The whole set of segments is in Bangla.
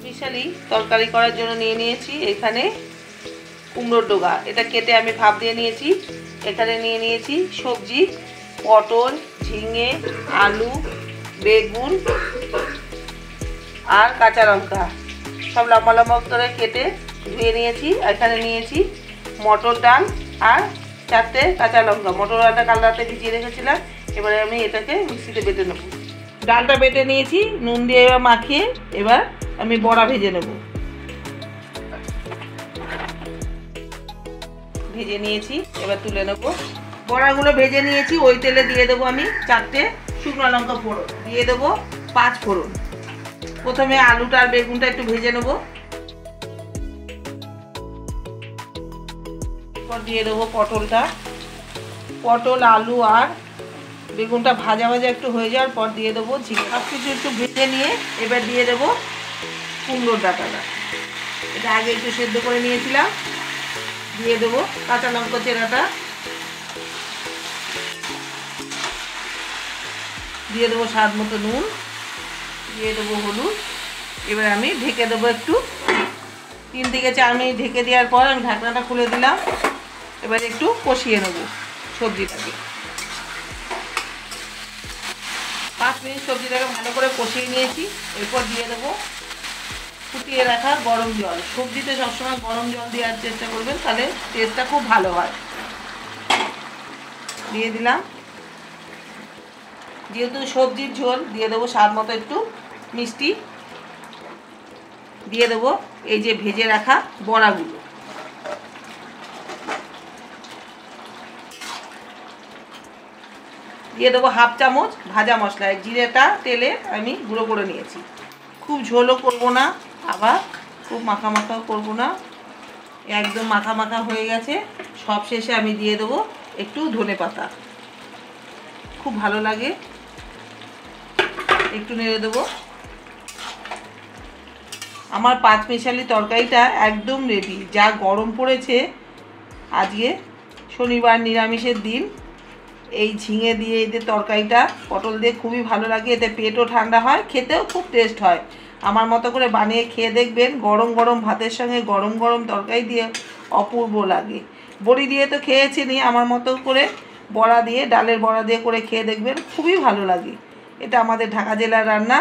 মিশালি তরকারি করার জন্য নিয়ে নিয়েছি এখানে কুমড়োর ডগা, এটা কেটে আমি ভাপ দিয়ে নিয়েছি। এখানে নিয়ে নিয়েছি সবজি, পটল, ঝিঙে, আলু, বেগুন আর কাঁচা লঙ্কা, সব লম্বা লম্বা করে কেটে ধুয়ে নিয়েছি। এখানে নিয়েছি মটর ডাল আর 4টে কাঁচা লঙ্কা। মটর ডালটা কাল রাতে ভিজিয়ে রেখেছিলাম, এবারে আমি এটাকে মিক্সিতে বেটে নেব। ডালটা বেটে নিয়েছি, নুন দিয়ে এবার মাখিয়ে এবার আমি বড়া ভেজে নেব। ভেজে নিয়েছি, এবার তুলে নেব। বড়াগুলো ভেজে নিয়েছি, ওই তেলে দিয়ে দেবো আমি 4টে শুকনো লঙ্কা ফোড়ন, দিয়ে দেবো 5 ফোড়ন। প্রথমে আলুটা আর বেগুনটা একটু ভেজে নেব, এরপর দিয়ে দেবো পটলটা। পটল, আলু আর বেগুনটা ভাজা ভাজা একটু হয়ে যাওয়ার পর দিয়ে দেবো ঝিঙে। সব কিছু একটু ভেজে নিয়ে এবার দিয়ে দেবো কুমড়োর ডাঁটাটা, এটা আগে একটু সেদ্ধ করে নিয়েছিলাম। দিয়ে দেবো কাঁচা লঙ্কা চেরাটা, দিয়ে দেবো স্বাদ মতো নুন, দিয়ে দেবো হলুদ। এবার আমি ঢেকে দেবো একটু 3 থেকে 4 মিনিট ঢেকে দেওয়ার পর আমি ঢাকনাটা খুলে দিলাম। এবার একটু কষিয়ে নেব সবজিটাকে। 5 মিনিট সবজিটাকে ভালো করে কষিয়ে নিয়েছি। এরপর দিয়ে দেবো ফুটিয়ে রাখা গরম জল। সবজিতে সবসময় গরম জল দেওয়ার চেষ্টা করবেন, তাহলে টেস্টটা খুব ভালো হয়। দিয়ে দিলাম, যেহেতু সবজির ঝোল দিয়ে দেবো স্বাদ মতো একটু মিষ্টি, দিয়ে দেবো এই যে ভেজে রাখা বড়াগুলো, দিয়ে দেবো 1/2 চামচ ভাজা মশলা। জিরেটা তেলে আমি গুঁড়ো করে নিয়েছি। খুব ঝোলও করবো না, আবার খুব মাখা মাখাও করবো না, একদম মাখা মাখা হয়ে গেছে। সব শেষে আমি দিয়ে দেবো একটু ধনেপাতা, খুব ভালো লাগে। একটু নেড়ে দেবো। আমার 5 মিশালি তরকারিটা একদম রেডি। যা গরম পড়েছে, আজকে শনিবার নিরামিষের দিন, এই ঝিঙে দিয়ে এদের তরকারিটা পটল দিয়ে খুবই ভালো লাগে। এতে পেটও ঠান্ডা হয়, খেতেও খুব টেস্ট হয়। আমার মতো করে বানিয়ে খেয়ে দেখবেন, গরম গরম ভাতের সঙ্গে গরম গরম তরকারি দিয়ে অপূর্ব লাগে। বড়ি দিয়ে তো খেয়েছেনি, আমার মতো করে বড়া দিয়ে, ডালের বড়া দিয়ে করে খেয়ে দেখবেন, খুবই ভালো লাগে। এটা আমাদের ঢাকা জেলার রান্না।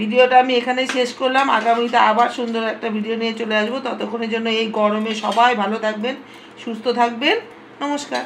ভিডিওটা আমি এখানেই শেষ করলাম। আগামীতে আবার সুন্দর একটা ভিডিও নিয়ে চলে আসবো। ততক্ষণের জন্য এই গরমে সবাই ভালো থাকবেন, সুস্থ থাকবেন। নমস্কার।